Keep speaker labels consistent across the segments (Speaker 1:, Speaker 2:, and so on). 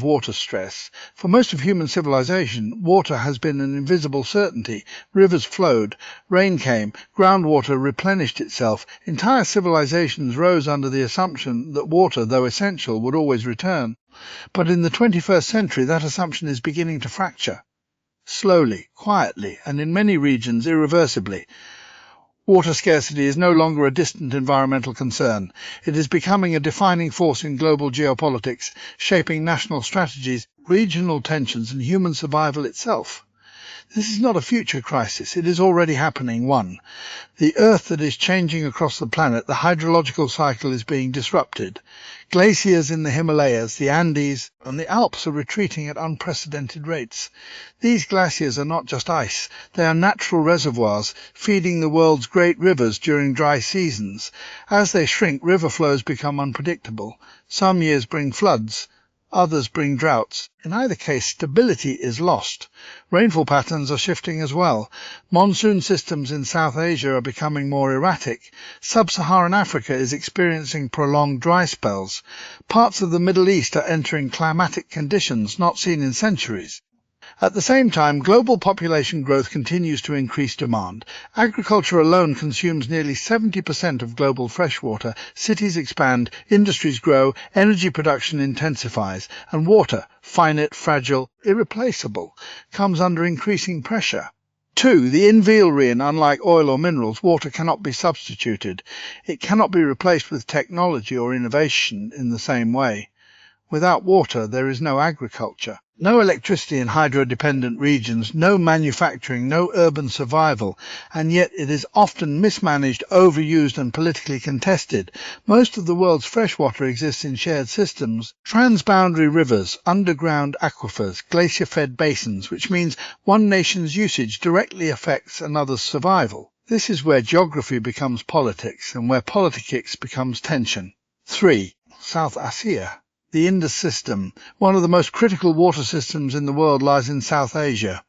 Speaker 1: water stress. For most of human civilization, water has been an invisible certainty. Rivers flowed, rain came, groundwater replenished itself. Entire civilizations rose under the assumption that water, though essential, would always return. But in the 21st century, that assumption is beginning to fracture. Slowly, quietly, and in many regions irreversibly. Water scarcity is no longer a distant environmental concern. It is becoming a defining force in global geopolitics, shaping national strategies, regional tensions, and human survival itself. This is not a future crisis. It is already happening. One, the Earth that is changing across the planet, the hydrological cycle is being disrupted. Glaciers in the Himalayas, the Andes, and the Alps are retreating at unprecedented rates. These glaciers are not just ice. They are natural reservoirs feeding the world's great rivers during dry seasons. As they shrink, river flows become unpredictable. Some years bring floods. Others bring droughts. In either case, stability is lost. Rainfall patterns are shifting as well. Monsoon systems in South Asia are becoming more erratic. Sub-Saharan Africa is experiencing prolonged dry spells. Parts of the Middle East are entering climatic conditions not seen in centuries. At the same time, global population growth continues to increase demand. Agriculture alone consumes nearly 70% of global freshwater. Cities expand, industries grow, energy production intensifies, and water, finite, fragile, irreplaceable, comes under increasing pressure. 2. The inveal, unlike oil or minerals, water cannot be substituted. It cannot be replaced with technology or innovation in the same way. Without water, there is no agriculture. No electricity in hydro-dependent regions, no manufacturing, no urban survival, and yet it is often mismanaged, overused and politically contested. Most of the world's freshwater exists in shared systems, transboundary rivers, underground aquifers, glacier-fed basins, which means one nation's usage directly affects another's survival. This is where geography becomes politics and where politics becomes tension. 3. South Asia. The Indus system, one of the most critical water systems in the world, lies in South Asia.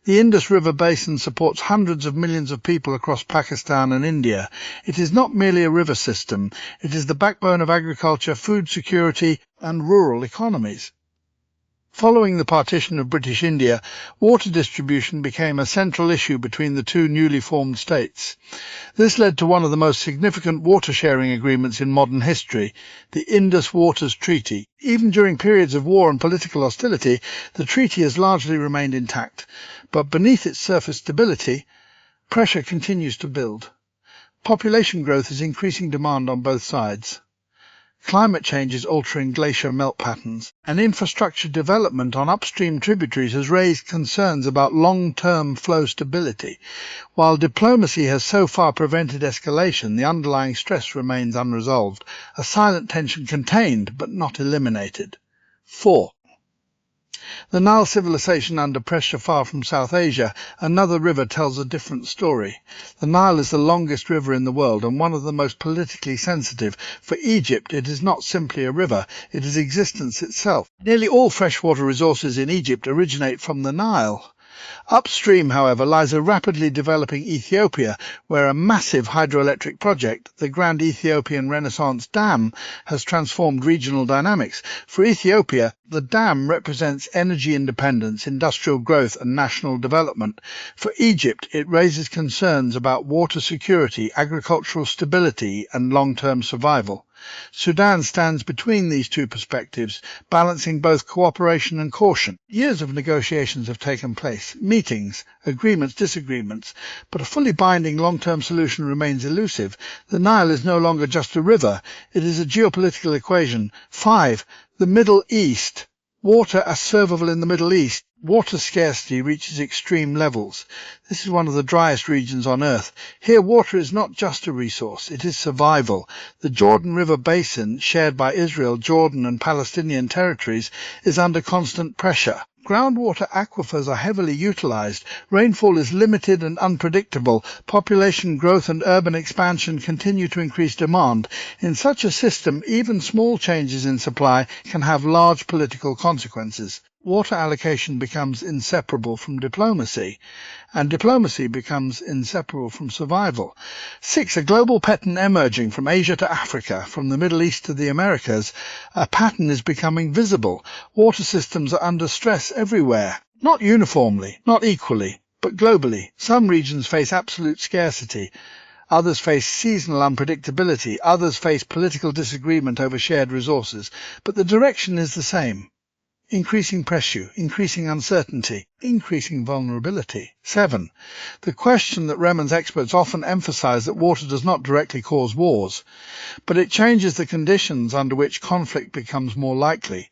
Speaker 1: The Indus River basin supports hundreds of millions of people across Pakistan and India. It is not merely a river system. It is the backbone of agriculture, food security, and rural economies. Following the partition of British India, water distribution became a central issue between the two newly formed states. This led to one of the most significant water-sharing agreements in modern history, the Indus Waters Treaty. Even during periods of war and political hostility, the treaty has largely remained intact. But beneath its surface stability, pressure continues to build. Population growth is increasing demand on both sides. Climate change is altering glacier melt patterns, and infrastructure development on upstream tributaries has raised concerns about long-term flow stability. While diplomacy has so far prevented escalation, the underlying stress remains unresolved, a silent tension contained but not eliminated. 4. The Nile civilization under pressure far from South Asia, another river tells a different story. The Nile is the longest river in the world and one of the most politically sensitive. For Egypt, it is not simply a river, it is existence itself. Nearly all freshwater resources in Egypt originate from the Nile. Upstream, however, lies a rapidly developing Ethiopia, where a massive hydroelectric project, the Grand Ethiopian Renaissance Dam, has transformed regional dynamics. For Ethiopia, the dam represents energy independence, industrial growth and national development. For Egypt, it raises concerns about water security, agricultural stability and long-term survival. Sudan stands between these two perspectives, balancing both cooperation and caution. Years of negotiations have taken place, meetings, agreements, disagreements, but a fully binding long-term solution remains elusive. The Nile is no longer just a river, it is a geopolitical equation. 5. The Middle East. Water as servable in the Middle East. Water scarcity reaches extreme levels. This is one of the driest regions on Earth. Here, water is not just a resource, it is survival. The Jordan River basin, shared by Israel, Jordan and Palestinian territories, is under constant pressure. Groundwater aquifers are heavily utilized. Rainfall is limited and unpredictable. Population growth and urban expansion continue to increase demand. In such a system, even small changes in supply can have large political consequences. water allocation becomes inseparable from diplomacy, and diplomacy becomes inseparable from survival. 6. A global pattern emerging from Asia to Africa, from the Middle East to the Americas. A pattern is becoming visible. Water systems are under stress everywhere, not uniformly, not equally, but globally. Some regions face absolute scarcity. Others face seasonal unpredictability. Others face political disagreement over shared resources. But the direction is the same. Increasing pressure, increasing uncertainty, increasing vulnerability. 7. The question that Remen's experts often emphasize that water does not directly cause wars, but it changes the conditions under which conflict becomes more likely.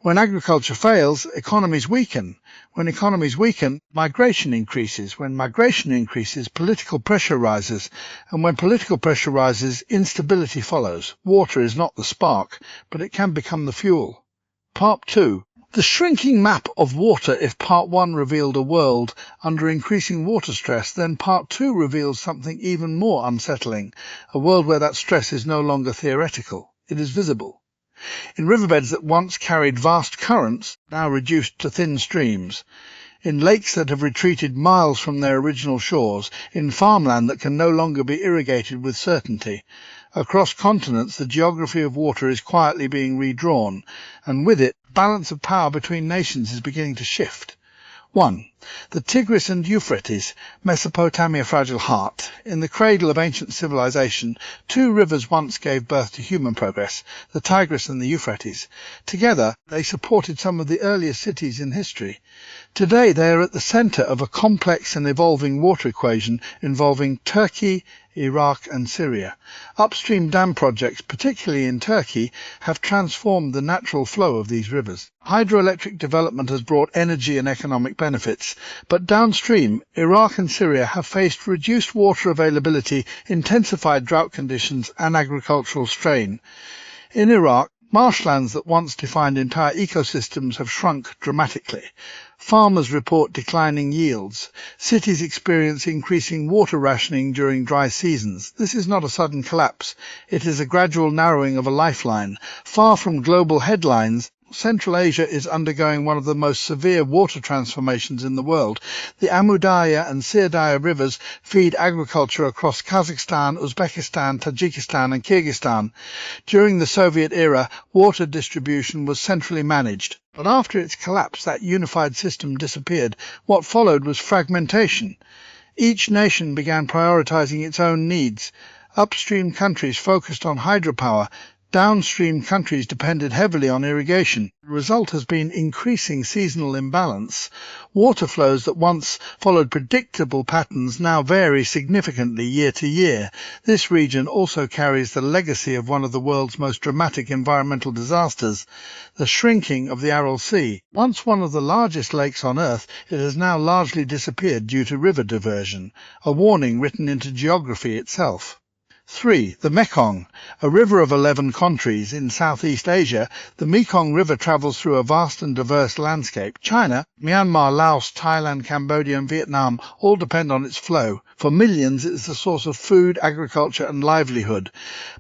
Speaker 1: When agriculture fails, economies weaken. When economies weaken, migration increases. When migration increases, political pressure rises. And when political pressure rises, instability follows. Water is not the spark, but it can become the fuel. Part 2. The shrinking map of water. If Part 1 revealed a world under increasing water stress, then Part 2 reveals something even more unsettling, a world where that stress is no longer theoretical. It is visible. In riverbeds that once carried vast currents, now reduced to thin streams. In lakes that have retreated miles from their original shores. In farmland that can no longer be irrigated with certainty. Across continents, the geography of water is quietly being redrawn, and with it, balance of power between nations is beginning to shift. 1. The Tigris and Euphrates, Mesopotamia fragile heart. In the cradle of ancient civilization, 2 rivers once gave birth to human progress, the Tigris and the Euphrates. Together, they supported some of the earliest cities in history. Today, they are at the center of a complex and evolving water equation involving Turkey, Iraq and Syria. Upstream dam projects, particularly in Turkey, have transformed the natural flow of these rivers. Hydroelectric development has brought energy and economic benefits, but downstream, Iraq and Syria have faced reduced water availability, intensified drought conditions and agricultural strain. In Iraq, marshlands that once defined entire ecosystems have shrunk dramatically. Farmers report declining yields. Cities experience increasing water rationing during dry seasons. This is not a sudden collapse. It is a gradual narrowing of a lifeline. Far from global headlines, Central Asia is undergoing one of the most severe water transformations in the world. The Amu Darya and Syr rivers feed agriculture across Kazakhstan, Uzbekistan, Tajikistan and Kyrgyzstan. During the Soviet era, water distribution was centrally managed. But after its collapse, that unified system disappeared. What followed was fragmentation. Each nation began prioritizing its own needs. Upstream countries focused on hydropower. Downstream countries depended heavily on irrigation. The result has been increasing seasonal imbalance. Water flows that once followed predictable patterns now vary significantly year to year. This region also carries the legacy of one of the world's most dramatic environmental disasters, the shrinking of the Aral Sea. Once one of the largest lakes on Earth, it has now largely disappeared due to river diversion, a warning written into geography itself. 3. The Mekong, a river of 11 countries in Southeast Asia. The Mekong River travels through a vast and diverse landscape. China, Myanmar, Laos, Thailand, Cambodia and Vietnam all depend on its flow. For millions, it is the source of food, agriculture and livelihood.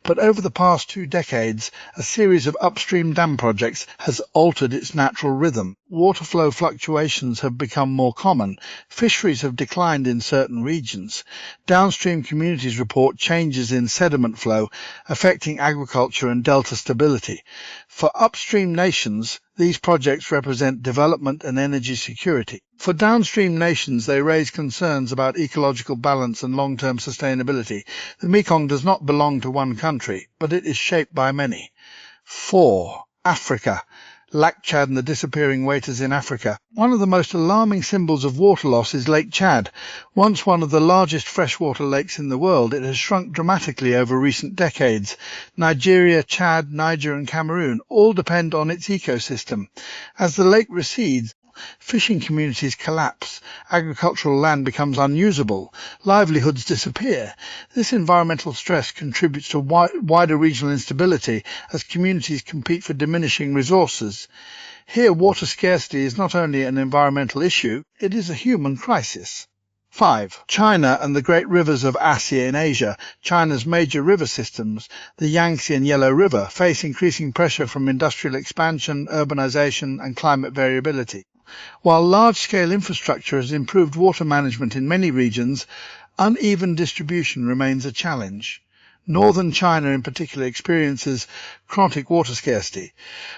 Speaker 1: But over the past 2 decades, a series of upstream dam projects has altered its natural rhythm. Water flow fluctuations have become more common. Fisheries have declined in certain regions. Downstream communities report changes in sediment flow affecting agriculture and delta stability. For upstream nations, these projects represent development and energy security. For downstream nations, they raise concerns about ecological balance and long-term sustainability. The Mekong does not belong to one country, but it is shaped by many. 4. Africa. Lake Chad and the disappearing waders in Africa. One of the most alarming symbols of water loss is Lake Chad. Once one of the largest freshwater lakes in the world, it has shrunk dramatically over recent decades. Nigeria, Chad, Niger and Cameroon all depend on its ecosystem. As the lake recedes, fishing communities collapse, agricultural land becomes unusable, livelihoods disappear. This environmental stress contributes to wider regional instability as communities compete for diminishing resources. Here, water scarcity is not only an environmental issue, it is a human crisis. 5. China and the great rivers of Asia in Asia. China's major river systems, the Yangtze and Yellow River, face increasing pressure from industrial expansion, urbanization, and climate variability. While large-scale infrastructure has improved water management in many regions, uneven distribution remains a challenge. Northern China in particular experiences chronic water scarcity,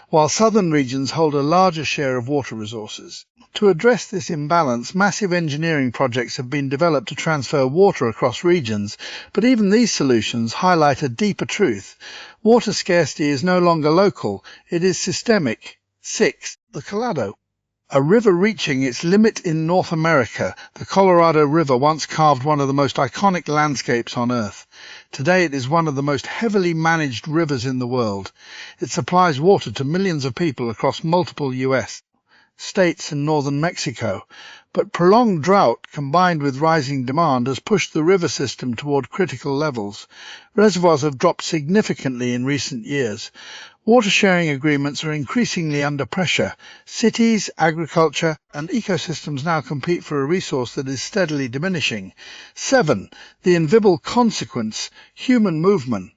Speaker 1: while southern regions hold a larger share of water resources. To address this imbalance, massive engineering projects have been developed to transfer water across regions, but even these solutions highlight a deeper truth. Water scarcity is no longer local, it is systemic. 6. The Colorado. A river reaching its limit in North America, the Colorado River once carved one of the most iconic landscapes on Earth. Today it is one of the most heavily managed rivers in the world. It supplies water to millions of people across multiple US states and northern Mexico, but prolonged drought combined with rising demand has pushed the river system toward critical levels. Reservoirs have dropped significantly in recent years. Water sharing agreements are increasingly under pressure. Cities, agriculture, and ecosystems now compete for a resource that is steadily diminishing. 7. The invisible consequence, human movement.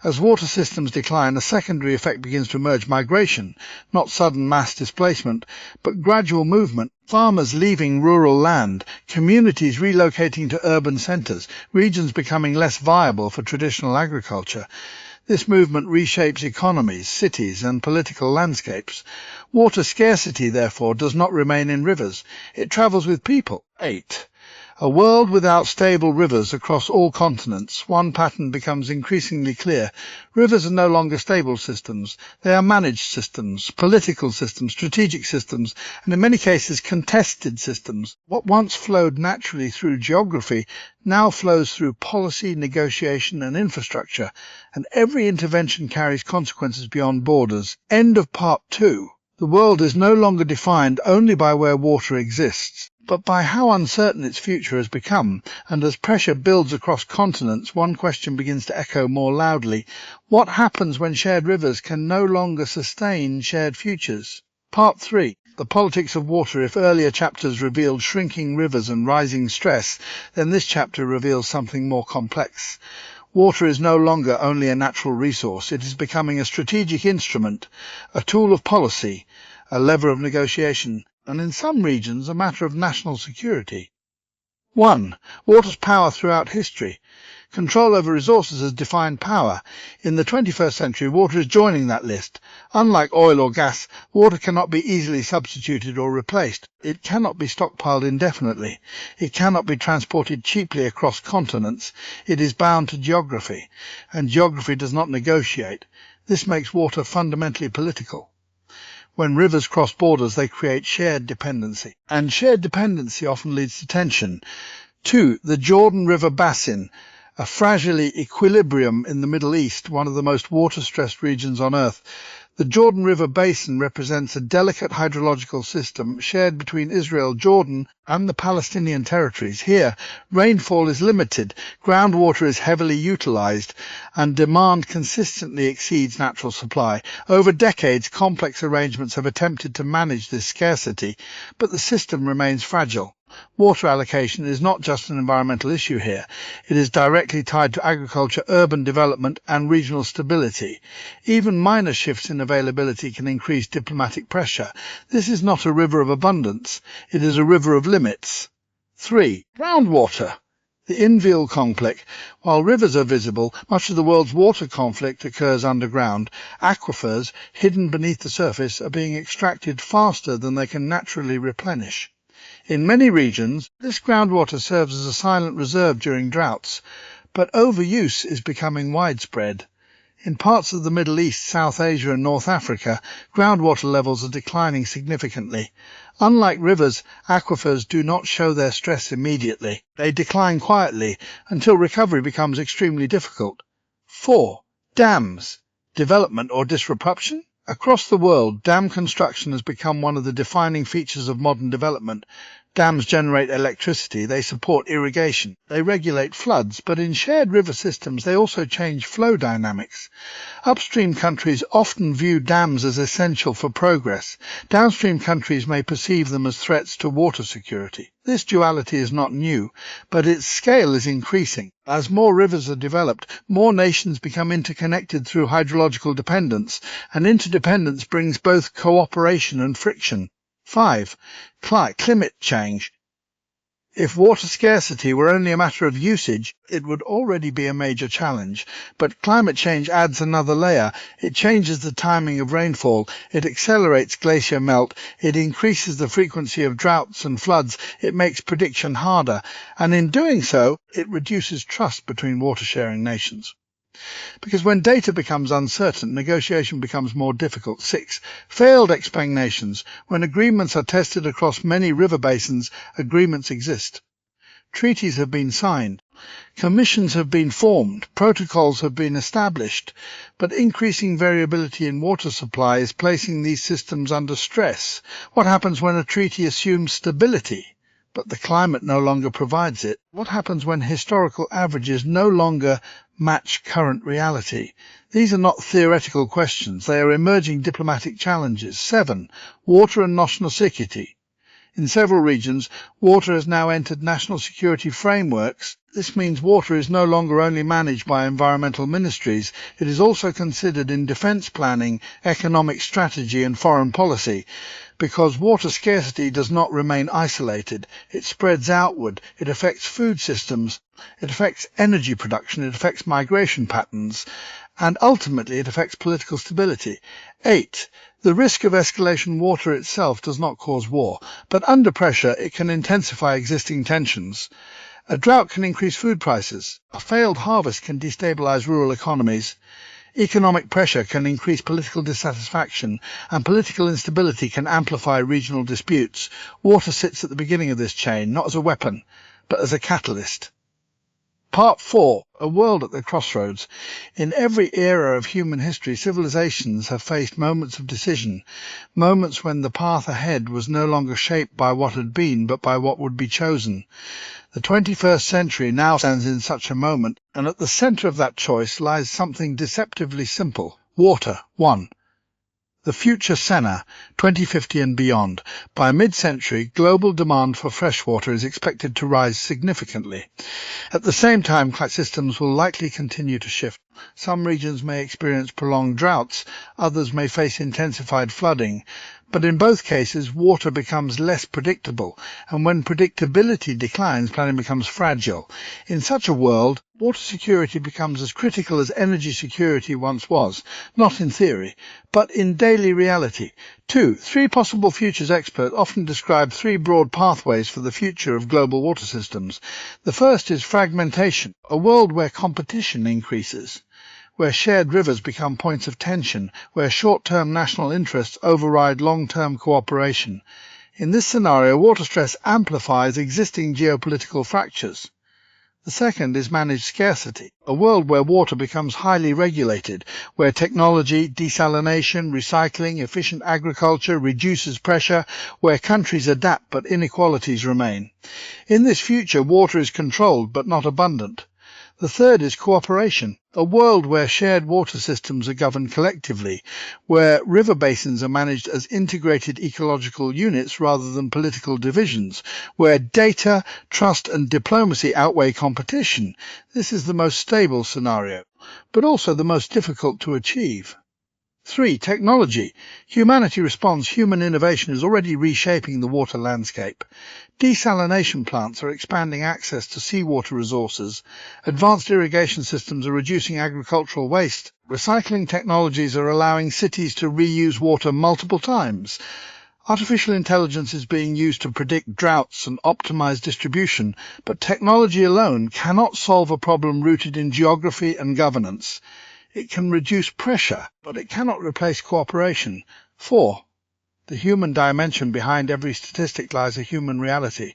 Speaker 1: As water systems decline, a secondary effect begins to emerge: migration, not sudden mass displacement, but gradual movement. Farmers leaving rural land, communities relocating to urban centres, regions becoming less viable for traditional agriculture. This movement reshapes economies, cities, and political landscapes. Water scarcity, therefore, does not remain in rivers. It travels with people. 8. A world without stable rivers across all continents. One pattern becomes increasingly clear. Rivers are no longer stable systems. They are managed systems, political systems, strategic systems, and in many cases contested systems. What once flowed naturally through geography now flows through policy, negotiation, and infrastructure, and every intervention carries consequences beyond borders. End of part 2. The world is no longer defined only by where water exists, but by how uncertain its future has become. And as pressure builds across continents, one question begins to echo more loudly: what happens when shared rivers can no longer sustain shared futures? Part 3. The politics of water. If earlier chapters revealed shrinking rivers and rising stress, then this chapter reveals something more complex. Water is no longer only a natural resource. It is becoming a strategic instrument, a tool of policy, a lever of negotiation, and in some regions a matter of national security. 1. Water's power throughout history. Control over resources has defined power. In the 21st century, water is joining that list. Unlike oil or gas, water cannot be easily substituted or replaced. It cannot be stockpiled indefinitely. It cannot be transported cheaply across continents. It is bound to geography, and geography does not negotiate. This makes water fundamentally political. When rivers cross borders, they create shared dependency, and shared dependency often leads to tension. 2. The Jordan River Basin, a fragile equilibrium in the Middle East, one of the most water-stressed regions on Earth. The Jordan River Basin represents a delicate hydrological system shared between Israel, Jordan, and the Palestinian territories. Here, rainfall is limited, groundwater is heavily utilized, and demand consistently exceeds natural supply. Over decades, complex arrangements have attempted to manage this scarcity, but the system remains fragile. Water allocation is not just an environmental issue here. It is directly tied to agriculture, urban development, and regional stability. Even minor shifts in availability can increase diplomatic pressure. This is not a river of abundance. It is a river of limits. 3. Groundwater. The infill conflict. While rivers are visible, much of the world's water conflict occurs underground. Aquifers, hidden beneath the surface, are being extracted faster than they can naturally replenish. In many regions, this groundwater serves as a silent reserve during droughts, but overuse is becoming widespread. In parts of the Middle East, South Asia, and North Africa, groundwater levels are declining significantly. Unlike rivers, aquifers do not show their stress immediately. They decline quietly until recovery becomes extremely difficult. 4. Dams. Development or disruption? Across the world, dam construction has become one of the defining features of modern development. Dams generate electricity, they support irrigation, they regulate floods, but in shared river systems they also change flow dynamics. Upstream countries often view dams as essential for progress. Downstream countries may perceive them as threats to water security. This duality is not new, but its scale is increasing. As more rivers are developed, more nations become interconnected through hydrological dependence, and interdependence brings both cooperation and friction. 5. Climate change. If water scarcity were only a matter of usage, it would already be a major challenge. But climate change adds another layer. It changes the timing of rainfall, it accelerates glacier melt, it increases the frequency of droughts and floods, it makes prediction harder, and in doing so, it reduces trust between water-sharing nations. Because when data becomes uncertain, negotiation becomes more difficult. 6. Failed explanations. When agreements are tested across many river basins, agreements exist. Treaties have been signed. Commissions have been formed. Protocols have been established. But increasing variability in water supply is placing these systems under stress. What happens when a treaty assumes stability, but the climate no longer provides it? What happens when historical averages no longer match current reality? These are not theoretical questions, they are emerging diplomatic challenges. 7. Water and national security. In several regions, water has now entered national security frameworks. This means water is no longer only managed by environmental ministries, it is also considered in defence planning, economic strategy and foreign policy. Because water scarcity does not remain isolated, it spreads outward, it affects food systems, it affects energy production, it affects migration patterns, and ultimately it affects political stability. 8. The risk of escalation. Water itself does not cause war, but under pressure it can intensify existing tensions. A drought can increase food prices. A failed harvest can destabilize rural economies. Economic pressure can increase political dissatisfaction, and political instability can amplify regional disputes. Water sits at the beginning of this chain, not as a weapon, but as a catalyst. Part 4. A world at the crossroads. In every era of human history, civilizations have faced moments of decision, moments when the path ahead was no longer shaped by what had been, but by what would be chosen. The 21st century now stands in such a moment, and at the center of that choice lies something deceptively simple. Water. 1. The future Senna, 2050 and beyond. By mid-century, global demand for freshwater is expected to rise significantly. At the same time, climate systems will likely continue to shift. Some regions may experience prolonged droughts, others may face intensified flooding. But in both cases, water becomes less predictable, and when predictability declines, planning becomes fragile. In such a world, water security becomes as critical as energy security once was, not in theory, but in daily reality. 2. 3 possible futures experts often describe 3 broad pathways for the future of global water systems. The first is fragmentation, a world where competition increases, where shared rivers become points of tension, where short-term national interests override long-term cooperation. In this scenario, water stress amplifies existing geopolitical fractures. The second is managed scarcity, a world where water becomes highly regulated, where technology, desalination, recycling, efficient agriculture reduces pressure, where countries adapt but inequalities remain. In this future, water is controlled but not abundant. The third is cooperation, a world where shared water systems are governed collectively, where river basins are managed as integrated ecological units rather than political divisions, where data, trust and diplomacy outweigh competition. This is the most stable scenario, but also the most difficult to achieve. 3. Technology. Humanity responds. Human innovation is already reshaping the water landscape. Desalination plants are expanding access to seawater resources. Advanced irrigation systems are reducing agricultural waste. Recycling technologies are allowing cities to reuse water multiple times. Artificial intelligence is being used to predict droughts and optimize distribution, but technology alone cannot solve a problem rooted in geography and governance. It can reduce pressure, but it cannot replace cooperation. 4. The human dimension behind every statistic lies a human reality.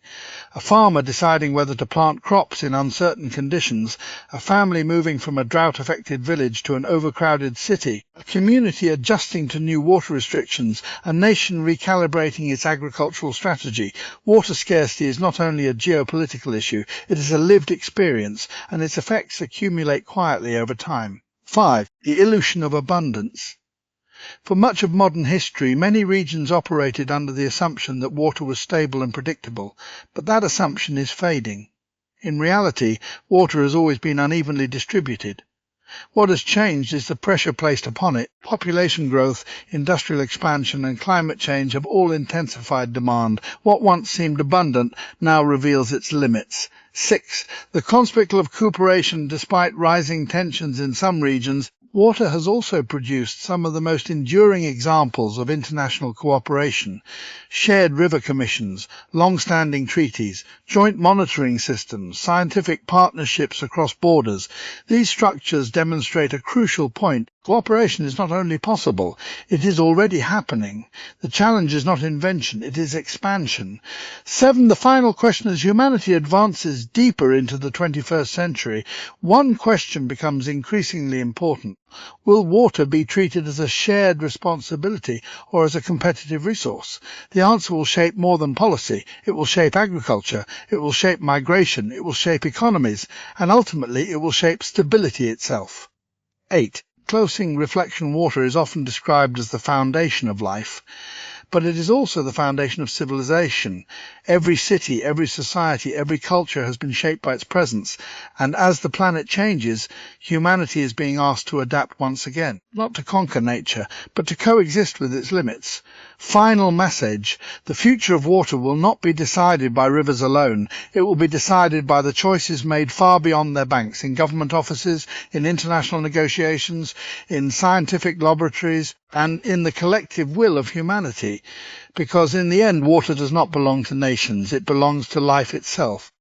Speaker 1: A farmer deciding whether to plant crops in uncertain conditions, a family moving from a drought-affected village to an overcrowded city, a community adjusting to new water restrictions, a nation recalibrating its agricultural strategy. Water scarcity is not only a geopolitical issue, it is a lived experience, and its effects accumulate quietly over time. 5. The illusion of abundance. For much of modern history, many regions operated under the assumption that water was stable and predictable, but that assumption is fading. In reality, water has always been unevenly distributed. What has changed is the pressure placed upon it. Population growth, industrial expansion, and climate change have all intensified demand. What once seemed abundant now reveals its limits. 6. The conspect of cooperation. Despite rising tensions in some regions, water has also produced some of the most enduring examples of international cooperation. Shared river commissions, long-standing treaties, joint monitoring systems, scientific partnerships across borders. These structures demonstrate a crucial point. Cooperation is not only possible, it is already happening. The challenge is not invention, it is expansion. 7. The final question: as humanity advances deeper into the 21st century, one question becomes increasingly important. Will water be treated as a shared responsibility or as a competitive resource? The answer will shape more than policy. It will shape agriculture, it will shape migration, it will shape economies, and ultimately it will shape stability itself. 8. Closing reflection: water is often described as the foundation of life, but it is also the foundation of civilization. Every city, every society, every culture has been shaped by its presence, and as the planet changes, humanity is being asked to adapt once again, not to conquer nature, but to coexist with its limits. Final message: the future of water will not be decided by rivers alone. It will be decided by the choices made far beyond their banks, in government offices, in international negotiations, in scientific laboratories, and in the collective will of humanity. Because in the end, water does not belong to nations, it belongs to life itself.